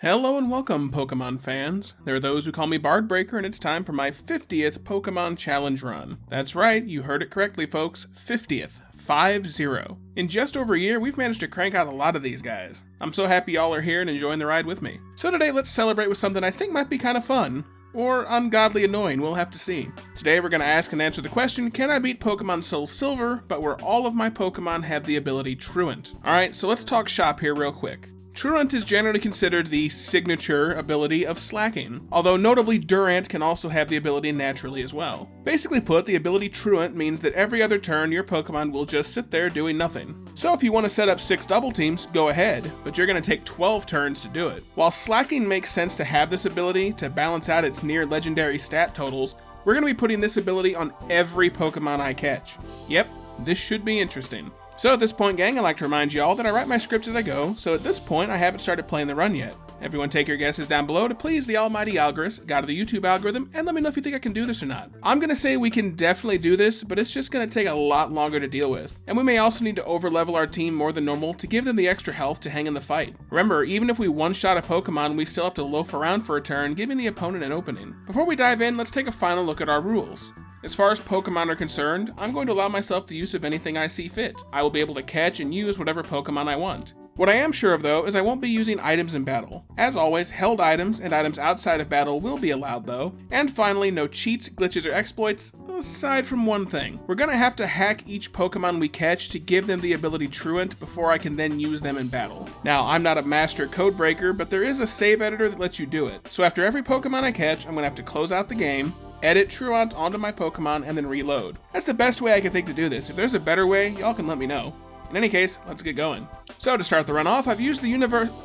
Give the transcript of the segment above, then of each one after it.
Hello and welcome, Pokemon fans. There are those who call me Bard Breaker, and it's time for my 50th Pokemon Challenge run. That's right, you heard it correctly, folks. 50th. 5-0. In just over a year, we've managed to crank out a lot of these guys. I'm so happy y'all are here and enjoying the ride with me. So today, let's celebrate with something I think might be kind of fun. Or ungodly annoying, we'll have to see. Today we're going to ask and answer the question, can I beat Pokemon SOULSILVER, but where all of my Pokemon have the ability TRUANT? Alright, so let's talk shop here real quick. TRUANT is generally considered the signature ability of Slacking, although notably Durant can also have the ability naturally as well. Basically put, the ability TRUANT means that every other turn your Pokemon will just sit there doing nothing. So if you want to set up 6 double teams, go ahead, but you're going to take 12 turns to do it. While Slacking makes sense to have this ability to balance out its near legendary stat totals, we're going to be putting this ability on every Pokemon I catch. Yep, this should be interesting. So at this point, gang, I'd like to remind y'all that I write my scripts as I go, so at this point I haven't started playing the run yet. Everyone take your guesses down below to please the almighty algorithm, god of the YouTube algorithm, and let me know if you think I can do this or not. I'm gonna say we can definitely do this, but it's just gonna take a lot longer to deal with. And we may also need to overlevel our team more than normal to give them the extra health to hang in the fight. Remember, even if we one-shot a Pokemon, we still have to loaf around for a turn, giving the opponent an opening. Before we dive in, let's take a final look at our rules. As far as Pokemon are concerned, I'm going to allow myself the use of anything I see fit. I will be able to catch and use whatever Pokemon I want. What I am sure of though, is I won't be using items in battle. As always, held items and items outside of battle will be allowed though. And finally, no cheats, glitches, or exploits, aside from one thing. We're gonna have to hack each Pokemon we catch to give them the ability TRUANT before I can then use them in battle. Now, I'm not a master code breaker, but there is a save editor that lets you do it. So after every Pokemon I catch, I'm gonna have to close out the game, edit TRUANT onto my Pokemon, and then reload. That's the best way I can think to do this. If there's a better way, y'all can let me know. In any case, let's get going. So to start the run off, I've used the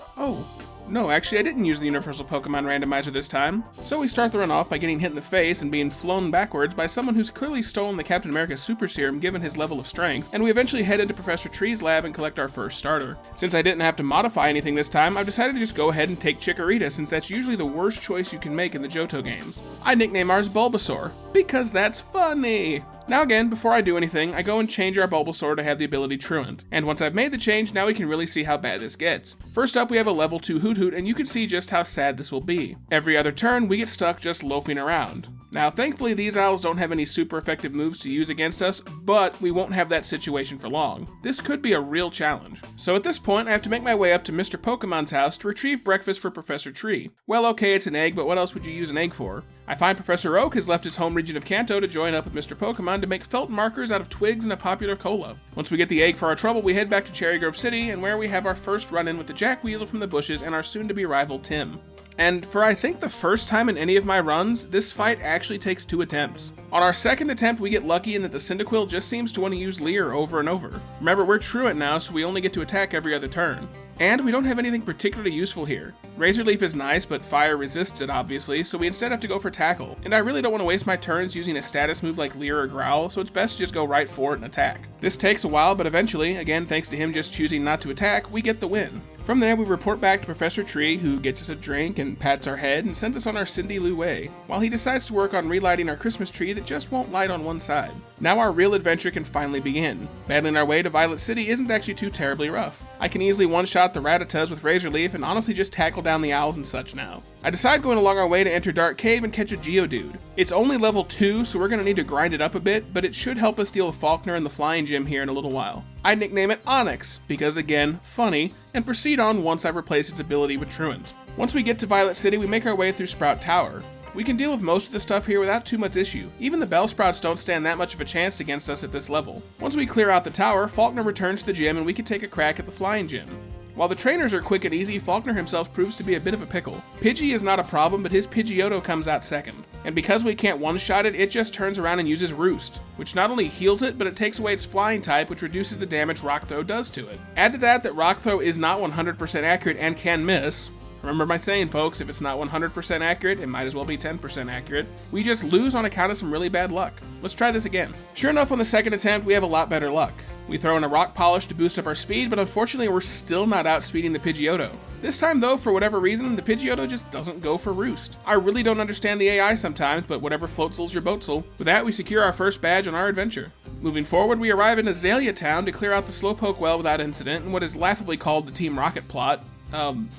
No, actually I didn't use the Universal Pokemon Randomizer this time. So we start the run off by getting hit in the face and being flown backwards by someone who's clearly stolen the Captain America Super Serum given his level of strength, and we eventually head into Professor Tree's lab and collect our first starter. Since I didn't have to modify anything this time, I've decided to just go ahead and take Chikorita since that's usually the worst choice you can make in the Johto games. I nickname ours Bulbasaur, because that's funny! Now again, before I do anything, I go and change our Bulbasaur to have the ability TRUANT. And once I've made the change, now we can really see how bad this gets. First up, we have a level 2 Hoot, and you can see just how sad this will be. Every other turn, we get stuck just loafing around. Now, thankfully, these owls don't have any super effective moves to use against us, but we won't have that situation for long. This could be a real challenge. So at this point, I have to make my way up to Mr. Pokemon's house to retrieve breakfast for Professor Tree. Well, okay, it's an egg, but what else would you use an egg for? I find Professor Oak has left his home region of Kanto to join up with Mr. Pokemon to make felt markers out of twigs and a popular cola. Once we get the egg for our trouble, we head back to Cherry Grove City, and where we have our first run-in with the Jack Weasel from the bushes and our soon-to-be rival Tim. And for I think the first time in any of my runs, this fight actually takes 2 attempts. On our second attempt, we get lucky in that the Cyndaquil just seems to want to use Leer over and over. Remember, we're TRUANT now, so we only get to attack every other turn. And we don't have anything particularly useful here. Razor Leaf is nice, but fire resists it obviously, so we instead have to go for Tackle. And I really don't want to waste my turns using a status move like Leer or Growl, so it's best to just go right for it and attack. This takes a while, but eventually, again thanks to him just choosing not to attack, we get the win. From there, we report back to Professor Tree, who gets us a drink and pats our head and sends us on our Cindy Lou way, while he decides to work on relighting our Christmas tree that just won't light on one side. Now our real adventure can finally begin. Battling our way to Violet City isn't actually too terribly rough. I can easily one-shot the Rattatas with Razor Leaf and honestly just tackle down the owls and such now. I decide going along our way to enter Dark Cave and catch a Geodude. It's only level 2, so we're going to need to grind it up a bit, but it should help us deal with Faulkner and the Flying Gym here in a little while. I nickname it Onyx, because again, funny, and proceed on once I've replaced its ability with TRUANT. Once we get to Violet City, we make our way through Sprout Tower. We can deal with most of the stuff here without too much issue. Even the Bellsprouts don't stand that much of a chance against us at this level. Once we clear out the tower, Faulkner returns to the gym and we can take a crack at the Flying Gym. While the trainers are quick and easy, Faulkner himself proves to be a bit of a pickle. Pidgey is not a problem, but his Pidgeotto comes out second. And because we can't one-shot it, it just turns around and uses Roost, which not only heals it, but it takes away its flying type, which reduces the damage Rock Throw does to it. Add to that Rock Throw is not 100% accurate and can miss. Remember my saying, folks, if it's not 100% accurate, it might as well be 10% accurate. We just lose on account of some really bad luck. Let's try this again. Sure enough, on the second attempt, we have a lot better luck. We throw in a Rock Polish to boost up our speed, but unfortunately we're still not outspeeding the Pidgeotto. This time though, for whatever reason, the Pidgeotto just doesn't go for Roost. I really don't understand the AI sometimes, but whatever floatsels your boatsel. With that, we secure our first badge on our adventure. Moving forward, we arrive in Azalea Town to clear out the Slowpoke well without incident in what is laughably called the Team Rocket plot.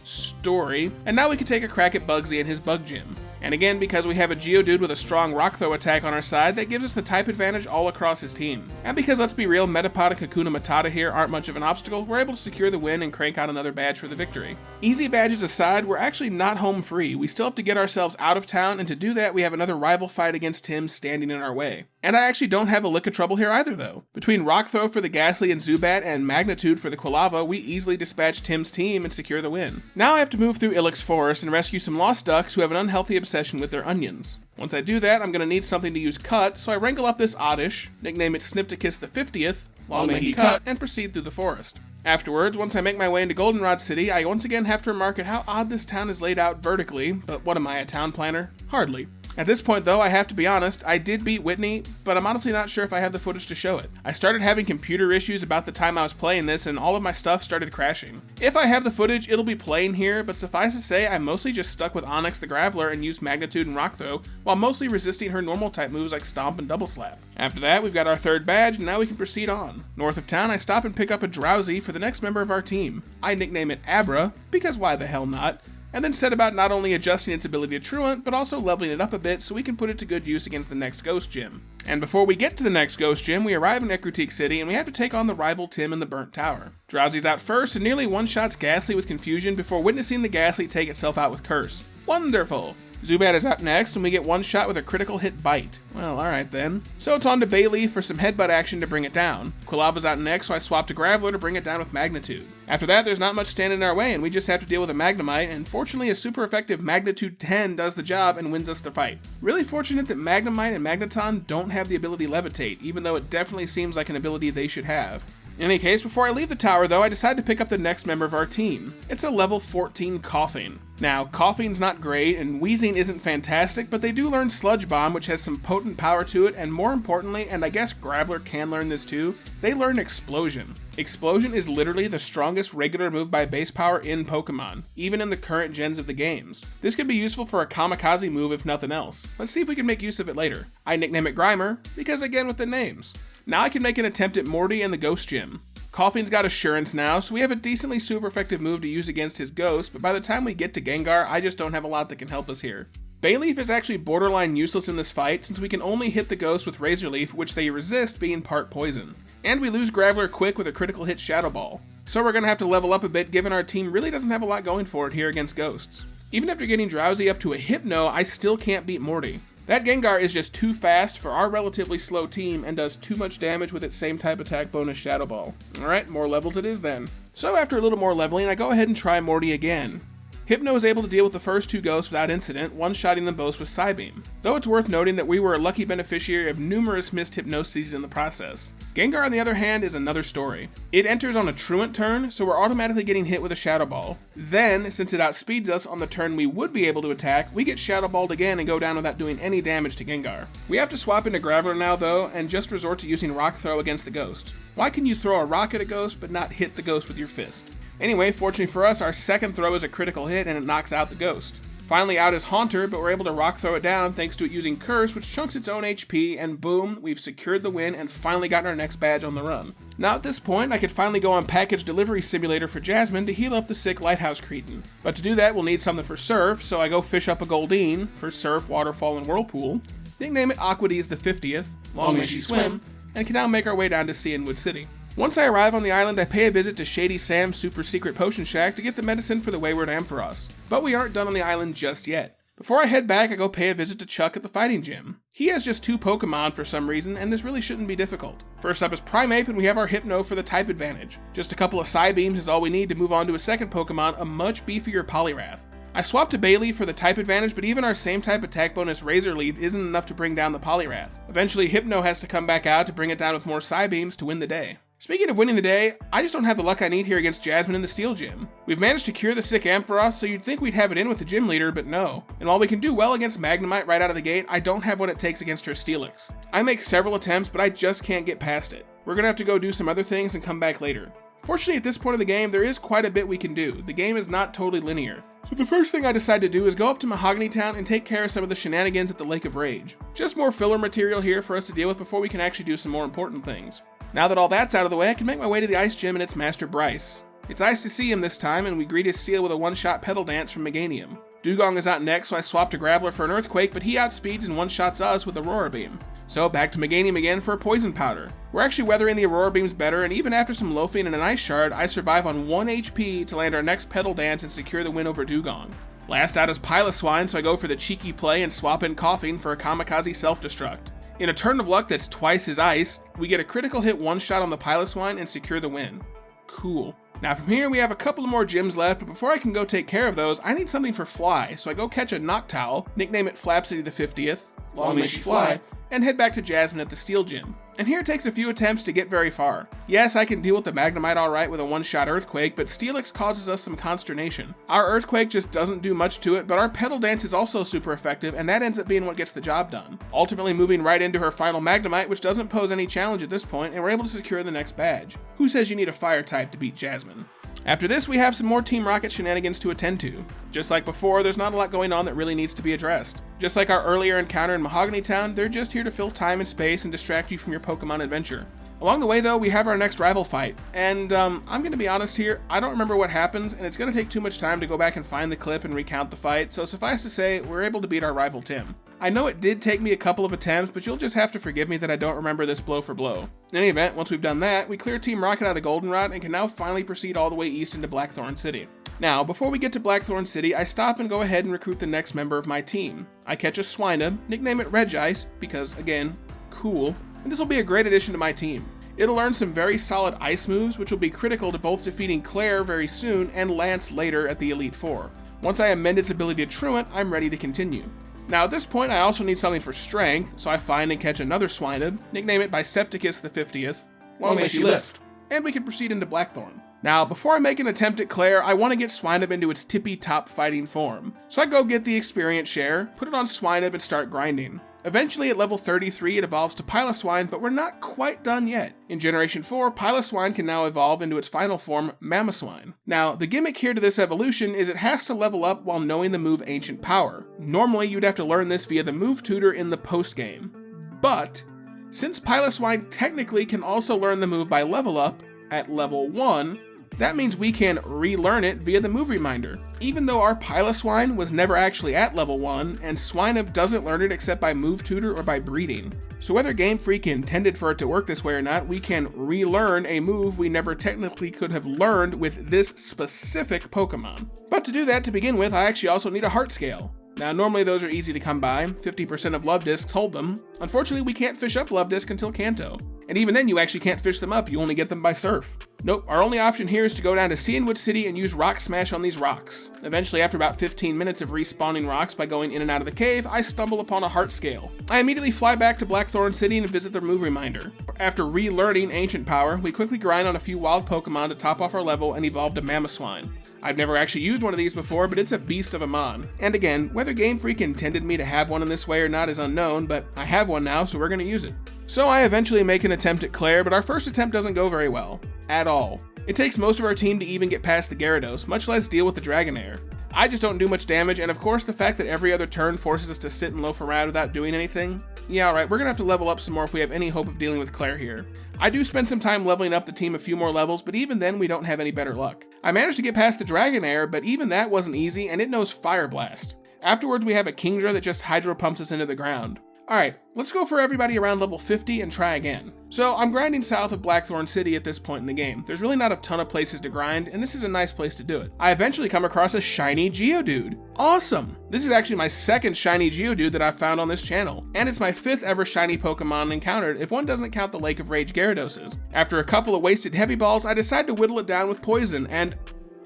story, and now we can take a crack at Bugsy and his bug gym. And again, because we have a Geodude with a strong Rock Throw attack on our side, that gives us the type advantage all across his team. And because, let's be real, Metapod and Kakuna Matata here aren't much of an obstacle, we're able to secure the win and crank out another badge for the victory. Easy badges aside, we're actually not home free. We still have to get ourselves out of town, and to do that, we have another rival fight against Tim standing in our way. And I actually don't have a lick of trouble here either, though. Between Rock Throw for the Ghastly and Zubat and Magnitude for the Quilava, we easily dispatch Tim's team and secure the win. Now I have to move through Ilex Forest and rescue some lost ducks who have an unhealthy obsession with their onions. Once I do that, I'm going to need something to use Cut, so I wrangle up this Oddish, nickname it Snipticus the 50th, long may he cut, and proceed through the forest. Afterwards, once I make my way into Goldenrod City, I once again have to remark at how odd this town is laid out vertically, but what am I, a town planner? Hardly. At this point though, I have to be honest, I did beat Whitney, but I'm honestly not sure if I have the footage to show it. I started having computer issues about the time I was playing this, and all of my stuff started crashing. If I have the footage, it'll be playing here, but suffice to say, I mostly just stuck with Onyx the Graveler and used Magnitude and Rock Throw, while mostly resisting her normal type moves like Stomp and Double Slap. After that, we've got our third badge, and now we can proceed on. North of town, I stop and pick up a Drowsy for the next member of our team. I nickname it Abra, because why the hell not? And then set about not only adjusting its ability to Truant, but also leveling it up a bit so we can put it to good use against the next Ghost Gym. And before we get to the next Ghost Gym, we arrive in Ecruteak City and we have to take on the rival Tim in the Burnt Tower. Drowsy's out first and nearly one-shots Ghastly with Confusion before witnessing the Ghastly take itself out with Curse. Wonderful! Zubat is up next, and we get one shot with a critical hit Bite. Well, alright then. So it's on to Bayleaf for some headbutt action to bring it down. Quilava's out next, so I swap to Graveler to bring it down with Magnitude. After that, there's not much standing in our way, and we just have to deal with a Magnemite, and fortunately a super effective Magnitude 10 does the job and wins us the fight. Really fortunate that Magnemite and Magneton don't have the ability Levitate, even though it definitely seems like an ability they should have. In any case, before I leave the tower though, I decide to pick up the next member of our team. It's a level 14 Coughing. Now, Coughing's not great, and Wheezing isn't fantastic, but they do learn Sludge Bomb, which has some potent power to it, and more importantly, and I guess Graveler can learn this too, they learn Explosion. Explosion is literally the strongest regular move by base power in Pokemon, even in the current gens of the games. This could be useful for a kamikaze move if nothing else. Let's see if we can make use of it later. I nickname it Grimer, because again with the names. Now I can make an attempt at Morty and the Ghost Gym. Coughing's got Assurance now, so we have a decently super effective move to use against his Ghost, but by the time we get to Gengar, I just don't have a lot that can help us here. Bayleaf is actually borderline useless in this fight, since we can only hit the Ghost with Razor Leaf, which they resist being part poison. And we lose Graveler quick with a critical hit Shadow Ball. So we're gonna have to level up a bit given our team really doesn't have a lot going for it here against Ghosts. Even after getting Drowsy up to a Hypno, I still can't beat Morty. That Gengar is just too fast for our relatively slow team and does too much damage with its same type attack bonus Shadow Ball. Alright, more levels it is then. So after a little more leveling, I go ahead and try Morty again. Hypno is able to deal with the first two Ghosts without incident, one-shotting them both with Psybeam. Though it's worth noting that we were a lucky beneficiary of numerous missed Hypnoses in the process. Gengar, on the other hand, is another story. It enters on a Truant turn, so we're automatically getting hit with a Shadow Ball. Then, since it outspeeds us on the turn we would be able to attack, we get Shadow Balled again and go down without doing any damage to Gengar. We have to swap into Graveler now though, and just resort to using Rock Throw against the Ghost. Why can you throw a rock at a Ghost but not hit the Ghost with your fist? Anyway, fortunately for us, our second throw is a critical hit and it knocks out the Ghost. Finally out is Haunter, but we're able to Rock Throw it down thanks to it using Curse, which chunks its own HP, and boom, we've secured the win and finally gotten our next badge on the run. Now at this point, I could finally go on Package Delivery Simulator for Jasmine to heal up the sick Lighthouse Cretin. But to do that, we'll need something for Surf, so I go fish up a Goldeen for Surf, Waterfall, and Whirlpool, nickname it Aquadees the 50th, long may she swim, and can now make our way down to Cianwood City. Once I arrive on the island, I pay a visit to Shady Sam's super secret potion shack to get the medicine for the wayward Ampharos. But we aren't done on the island just yet. Before I head back, I go pay a visit to Chuck at the fighting gym. He has just 2 Pokemon for some reason, and this really shouldn't be difficult. First up is Primeape, and we have our Hypno for the type advantage. Just a couple of Psybeams is all we need to move on to a second Pokemon, a much beefier Poliwrath. I swapped to Bayleaf for the type advantage, but even our same type attack bonus Razor Leaf isn't enough to bring down the Poliwrath. Eventually, Hypno has to come back out to bring it down with more Psybeams to win the day. Speaking of winning the day, I just don't have the luck I need here against Jasmine in the Steel Gym. We've managed to cure the sick Ampharos, so you'd think we'd have it in with the gym leader, but no. And while we can do well against Magnemite right out of the gate, I don't have what it takes against her Steelix. I make several attempts, but I just can't get past it. We're gonna have to go do some other things and come back later. Fortunately, at this point of the game, there is quite a bit we can do. The game is not totally linear. So the first thing I decide to do is go up to Mahogany Town and take care of some of the shenanigans at the Lake of Rage. Just more filler material here for us to deal with before we can actually do some more important things. Now that all that's out of the way, I can make my way to the Ice Gym and its Master Bryce. It's nice to see him this time, and we greet his seal with a one-shot Petal Dance from Meganium. Dugong is out next, so I swapped a Graveler for an Earthquake, but he outspeeds and one-shots us with Aurora Beam. So back to Meganium again for a Poison Powder. We're actually weathering the Aurora Beams better, and even after some loafing and an Ice Shard, I survive on 1 HP to land our next Petal Dance and secure the win over Dugong. Last out is Swine, so I go for the cheeky play and swap in Coughing for a Kamikaze Self-Destruct. In a turn of luck that's twice his ice, we get a critical hit one-shot on the Swine and secure the win. Cool. Now from here we have a couple of more gyms left, but before I can go take care of those, I need something for Fly, so I go catch a Noctowl, nickname it Flapsity the 50th, long may she fly, and head back to Jasmine at the Steel Gym. And here it takes a few attempts to get very far. Yes, I can deal with the Magnemite alright with a one-shot Earthquake, but Steelix causes us some consternation. Our Earthquake just doesn't do much to it, but our Petal Dance is also super effective, and that ends up being what gets the job done. Ultimately moving right into her final Magnemite, which doesn't pose any challenge at this point, and we're able to secure the next badge. Who says you need a Fire type to beat Jasmine? After this, we have some more Team Rocket shenanigans to attend to. Just like before, there's not a lot going on that really needs to be addressed. Just like our earlier encounter in Mahogany Town, they're just here to fill time and space and distract you from your Pokemon adventure. Along the way though, we have our next rival fight, and I'm gonna be honest here, I don't remember what happens, and it's gonna take too much time to go back and find the clip and recount the fight, so suffice to say, we're able to beat our rival Tim. I know it did take me a couple of attempts, but you'll just have to forgive me that I don't remember this blow for blow. In any event, once we've done that, we clear Team Rocket out of Goldenrod and can now finally proceed all the way east into Blackthorn City. Now, before we get to Blackthorn City, I stop and go ahead and recruit the next member of my team. I catch a Swine, nickname it Regice, because again, cool, and this will be a great addition to my team. It'll learn some very solid ice moves, which will be critical to both defeating Claire very soon and Lance later at the Elite Four. Once I amend its ability to Truant, I'm ready to continue. Now at this point I also need something for strength, so I find and catch another Swine, nickname it Bicepticus the 50th, long may she lift, and we can proceed into Blackthorn. Now before I make an attempt at Claire, I want to get Swinub into its tippy top fighting form, so I go get the experience share, put it on Swinub and start grinding. Eventually at level 33 it evolves to Piloswine, but we're not quite done yet. In Generation 4, Piloswine can now evolve into its final form, Mamoswine. Now, the gimmick here to this evolution is it has to level up while knowing the move Ancient Power. Normally you'd have to learn this via the move tutor in the post-game. But, since Piloswine technically can also learn the move by level up, at level 1, that means we can relearn it via the move reminder. Even though our Piloswine was never actually at level 1, and Swinub doesn't learn it except by move tutor or by breeding. So whether Game Freak intended for it to work this way or not, we can relearn a move we never technically could have learned with this specific Pokemon. But to do that to begin with, I actually also need a Heart Scale. Now normally those are easy to come by, 50% of Love Discs hold them. Unfortunately we can't fish up Love Disc until Kanto. And even then you actually can't fish them up, you only get them by Surf. Nope, our only option here is to go down to Cianwood City and use Rock Smash on these rocks. Eventually after about 15 minutes of respawning rocks by going in and out of the cave, I stumble upon a Heart Scale. I immediately fly back to Blackthorn City and visit the move reminder. After relearning Ancient Power, we quickly grind on a few wild Pokemon to top off our level and evolve to Mamoswine. I've never actually used one of these before, but it's a beast of a mon. And again, whether Game Freak intended me to have one in this way or not is unknown, but I have one now, so we're gonna use it. So I eventually make an attempt at Claire, but our first attempt doesn't go very well. At all. It takes most of our team to even get past the Gyarados, much less deal with the Dragonair. I just don't do much damage, and of course the fact that every other turn forces us to sit and loaf around without doing anything. Yeah, alright, we're gonna have to level up some more if we have any hope of dealing with Claire here. I do spend some time leveling up the team a few more levels, but even then we don't have any better luck. I managed to get past the Dragonair, but even that wasn't easy, and it knows Fire Blast. Afterwards we have a Kingdra that just Hydro Pumps us into the ground. Alright, let's go for everybody around level 50 and try again. So I'm grinding south of Blackthorn City at this point in the game. There's really not a ton of places to grind, and this is a nice place to do it. I eventually come across a shiny Geodude. Awesome! This is actually my second shiny Geodude that I've found on this channel, and it's my 5th ever shiny Pokemon encountered if one doesn't count the Lake of Rage Gyaradoses. After a couple of wasted Heavy Balls, I decide to whittle it down with poison, and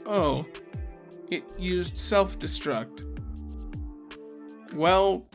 oh, it used self-destruct. Well,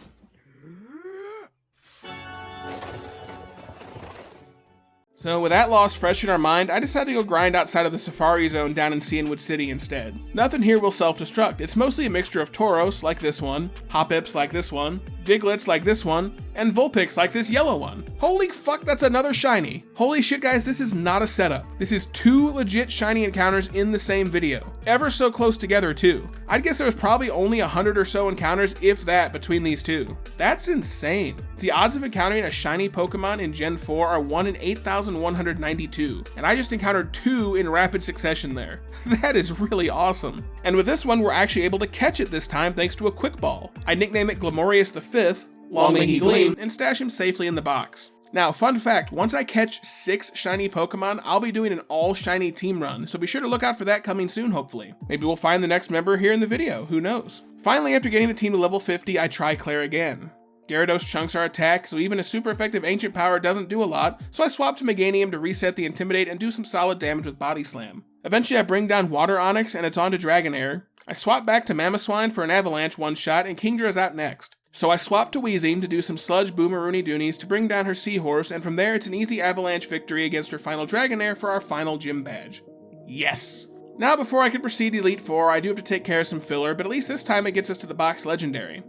so with that loss fresh in our mind, I decided to go grind outside of the Safari Zone down in Cianwood City instead. Nothing here will self-destruct. It's mostly a mixture of Tauros, like this one, Hoppips, like this one, Digletts like this one, and Vulpix like this yellow one. Holy fuck, that's another shiny. Holy shit guys, this is not a setup. This is 2 legit shiny encounters in the same video. Ever so close together too. I'd guess there was probably only 100 or so encounters, if that, between these two. That's insane. The odds of encountering a shiny Pokemon in Gen 4 are 1 in 8,192, and I just encountered 2 in rapid succession there. That is really awesome. And with this one, we're actually able to catch it this time thanks to a Quick Ball. I nickname it Glamorious V, long may he gleam, and stash him safely in the box. Now, fun fact, once I catch 6 shiny Pokemon, I'll be doing an all shiny team run, so be sure to look out for that coming soon, hopefully. Maybe we'll find the next member here in the video, who knows. Finally, after getting the team to level 50, I try Claire again. Gyarados chunks our attack, so even a super effective Ancient Power doesn't do a lot, so I swap to Meganium to reset the Intimidate and do some solid damage with Body Slam. Eventually I bring down Water Onix and it's on to Dragonair. I swap back to Mamoswine for an Avalanche one-shot and Kingdra's out next. So I swap to Weezing to do some Sludge Boomeroony Doonies to bring down her Seahorse, and from there it's an easy Avalanche victory against her final Dragonair for our final gym badge. Yes! Now before I can proceed to Elite Four, I do have to take care of some filler, but at least this time it gets us to the box Legendary.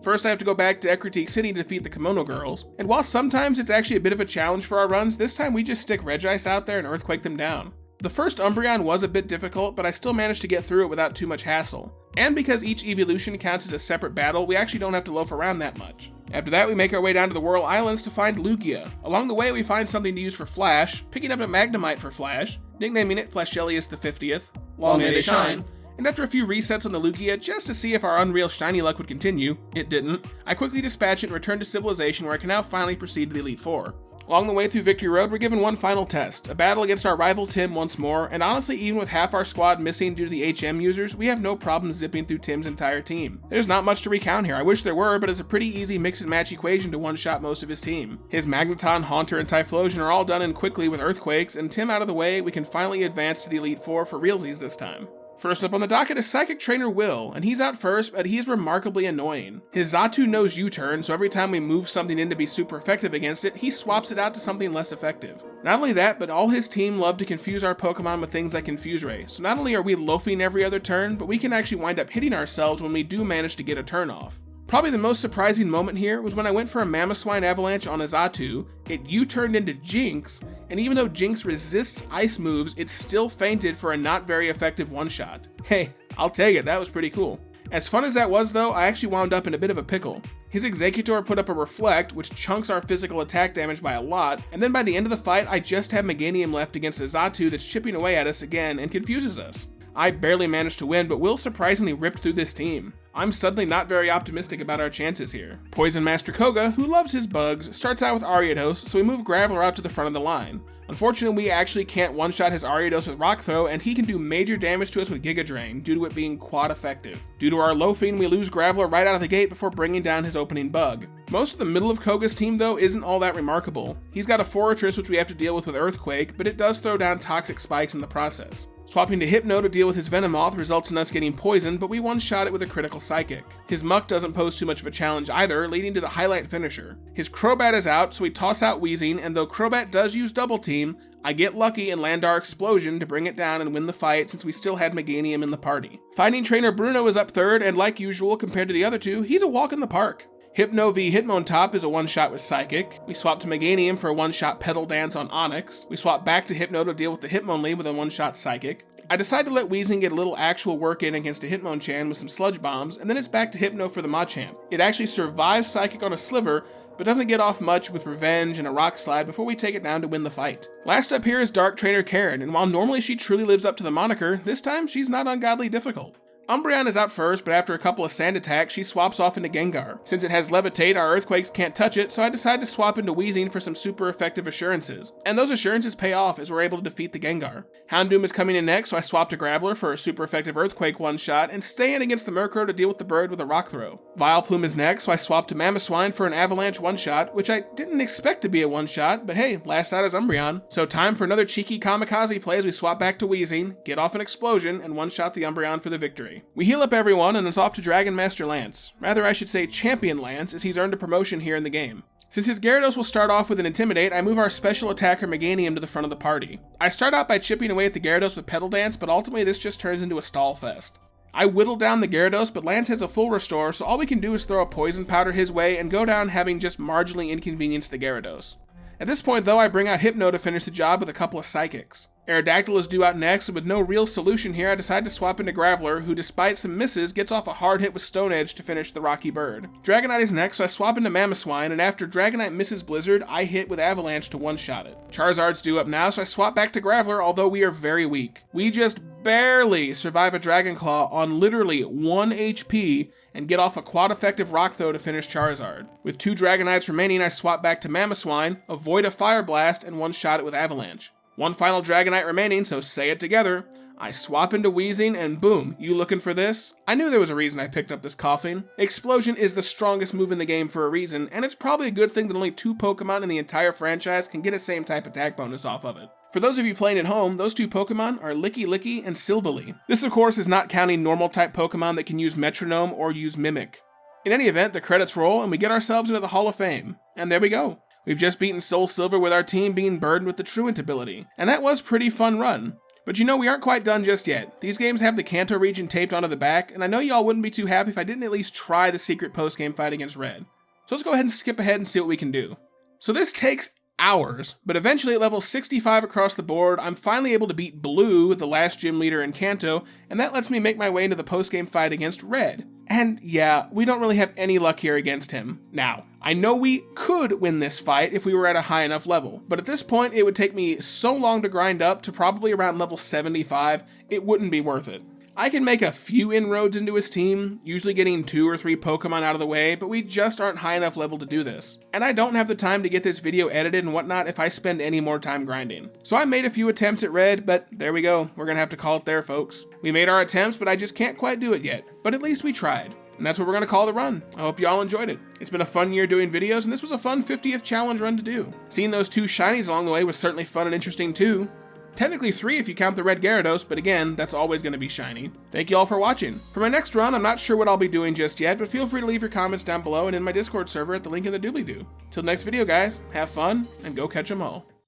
First I have to go back to Ecruteak City to defeat the Kimono Girls, and while sometimes it's actually a bit of a challenge for our runs, this time we just stick Regice out there and Earthquake them down. The first Umbreon was a bit difficult, but I still managed to get through it without too much hassle. And because each evolution counts as a separate battle, we actually don't have to loaf around that much. After that, we make our way down to the Whirl Islands to find Lugia. Along the way, we find something to use for Flash, picking up a Magnemite for Flash, nicknaming it Flashelius the 50th, long may they shine. And after a few resets on the Lugia, just to see if our unreal shiny luck would continue, it didn't, I quickly dispatch it and return to Civilization where I can now finally proceed to the Elite Four. Along the way through Victory Road, we're given one final test, a battle against our rival Tim once more, and honestly, even with half our squad missing due to the HM users, we have no problem zipping through Tim's entire team. There's not much to recount here, I wish there were, but it's a pretty easy mix and match equation to one-shot most of his team. His Magneton, Haunter, and Typhlosion are all done in quickly with Earthquakes, and Tim out of the way, we can finally advance to the Elite Four for realsies this time. First up on the docket is Psychic Trainer Will, and he's out first, but he's remarkably annoying. His Xatu knows U-turn, so every time we move something in to be super effective against it, he swaps it out to something less effective. Not only that, but all his team love to confuse our Pokemon with things like Confuse Ray, so not only are we loafing every other turn, but we can actually wind up hitting ourselves when we do manage to get a turn off. Probably the most surprising moment here was when I went for a Mamoswine Avalanche on a Xatu, it U-turned into Jinx, and even though Jinx resists ice moves, it still fainted for a not very effective one-shot. Hey, I'll take it, that was pretty cool. As fun as that was though, I actually wound up in a bit of a pickle. His Executor put up a Reflect, which chunks our physical attack damage by a lot, and then by the end of the fight, I just have Meganium left against a Xatu that's chipping away at us again and confuses us. I barely managed to win, but Will surprisingly ripped through this team. I'm suddenly not very optimistic about our chances here. Poison Master Koga, who loves his bugs, starts out with Ariados, so we move Graveler out to the front of the line. Unfortunately, we actually can't one-shot his Ariados with Rock Throw, and he can do major damage to us with Giga Drain, due to it being quad effective. Due to our loafing, we lose Graveler right out of the gate before bringing down his opening bug. Most of the middle of Koga's team, though, isn't all that remarkable. He's got a Forretress which we have to deal with Earthquake, but it does throw down Toxic Spikes in the process. Swapping to Hypno to deal with his Venomoth results in us getting poisoned, but we one-shot it with a critical Psychic. His Muck doesn't pose too much of a challenge either, leading to the highlight finisher. His Crobat is out, so we toss out Weezing, and though Crobat does use Double Team, I get lucky and land our Explosion to bring it down and win the fight since we still had Meganium in the party. Fighting Trainer Bruno is up third, and like usual compared to the other two, he's a walk in the park. Hypno v Hitmontop is a one-shot with Psychic. We swap to Meganium for a one-shot Petal Dance on Onix. We swap back to Hypno to deal with the Hitmonlee with a one-shot Psychic. I decide to let Weezing get a little actual work in against a Hitmonchan with some Sludge Bombs, and then it's back to Hypno for the Machamp. It actually survives Psychic on a Sliver, but doesn't get off much with Revenge and a Rock Slide before we take it down to win the fight. Last up here is Dark Trainer Karen, and while normally she truly lives up to the moniker, this time she's not ungodly difficult. Umbreon is out first, but after a couple of sand attacks, she swaps off into Gengar. Since it has Levitate, our Earthquakes can't touch it, so I decide to swap into Weezing for some super effective assurances. And those assurances pay off as we're able to defeat the Gengar. Houndoom is coming in next, so I swap to Graveler for a super effective Earthquake one-shot, and stay in against the Murkrow to deal with the bird with a Rock Throw. Vileplume is next, so I swap to Mamoswine for an Avalanche one-shot, which I didn't expect to be a one-shot, but hey, last out is Umbreon. So time for another cheeky kamikaze play as we swap back to Weezing, get off an Explosion, and one-shot the Umbreon for the victory. We heal up everyone, and it's off to Dragon Master Lance. Rather, I should say Champion Lance, as he's earned a promotion here in the game. Since his Gyarados will start off with an Intimidate, I move our special attacker Meganium to the front of the party. I start out by chipping away at the Gyarados with Petal Dance, but ultimately this just turns into a stall fest. I whittled down the Gyarados, but Lance has a full restore, so all we can do is throw a poison powder his way and go down having just marginally inconvenienced the Gyarados. At this point though, I bring out Hypno to finish the job with a couple of Psychics. Aerodactyl is due out next, and with no real solution here, I decide to swap into Graveler, who despite some misses, gets off a hard hit with Stone Edge to finish the Rocky Bird. Dragonite is next, so I swap into Mamoswine, and after Dragonite misses Blizzard, I hit with Avalanche to one-shot it. Charizard's due up now, so I swap back to Graveler, although we are very weak. We just barely survive a Dragon Claw on literally 1 HP, and get off a quad-effective Rock Throw to finish Charizard. With 2 Dragonites remaining, I swap back to Mamoswine, avoid a Fire Blast, and one-shot it with Avalanche. One final Dragonite remaining, so say it together. I swap into Weezing, and boom, you looking for this? I knew there was a reason I picked up this Coughing. Explosion is the strongest move in the game for a reason, and it's probably a good thing that only 2 Pokemon in the entire franchise can get a same type attack bonus off of it. For those of you playing at home, those 2 Pokemon are Licky and Silvally. This of course is not counting normal type Pokemon that can use Metronome or use Mimic. In any event, the credits roll and we get ourselves into the Hall of Fame. And there we go. We've just beaten SOULSILVER with our team being burdened with the TRUANT ability. And that was a pretty fun run. But you know, we aren't quite done just yet. These games have the Kanto region taped onto the back, and I know y'all wouldn't be too happy if I didn't at least try the secret post-game fight against Red. So let's go ahead and skip ahead and see what we can do. So this takes hours, but eventually at level 65 across the board, I'm finally able to beat Blue, the last gym leader in Kanto, and that lets me make my way into the post-game fight against Red. And yeah, we don't really have any luck here against him. Now, I know we could win this fight if we were at a high enough level, but at this point it would take me so long to grind up to probably around level 75, it wouldn't be worth it. I can make a few inroads into his team, usually getting 2 or 3 Pokemon out of the way, but we just aren't high enough level to do this. And I don't have the time to get this video edited and whatnot if I spend any more time grinding. So I made a few attempts at Red, but there we go, we're gonna have to call it there, folks. We made our attempts, but I just can't quite do it yet. But at least we tried. And that's what we're gonna call the run. I hope y'all enjoyed it. It's been a fun year doing videos, and this was a fun 50th challenge run to do. Seeing those 2 shinies along the way was certainly fun and interesting too. Technically 3 if you count the red Gyarados, but again, that's always going to be shiny. Thank you all for watching. For my next run, I'm not sure what I'll be doing just yet, but feel free to leave your comments down below and in my Discord server at the link in the doobly-doo. Till next video guys, have fun, and go catch 'em all.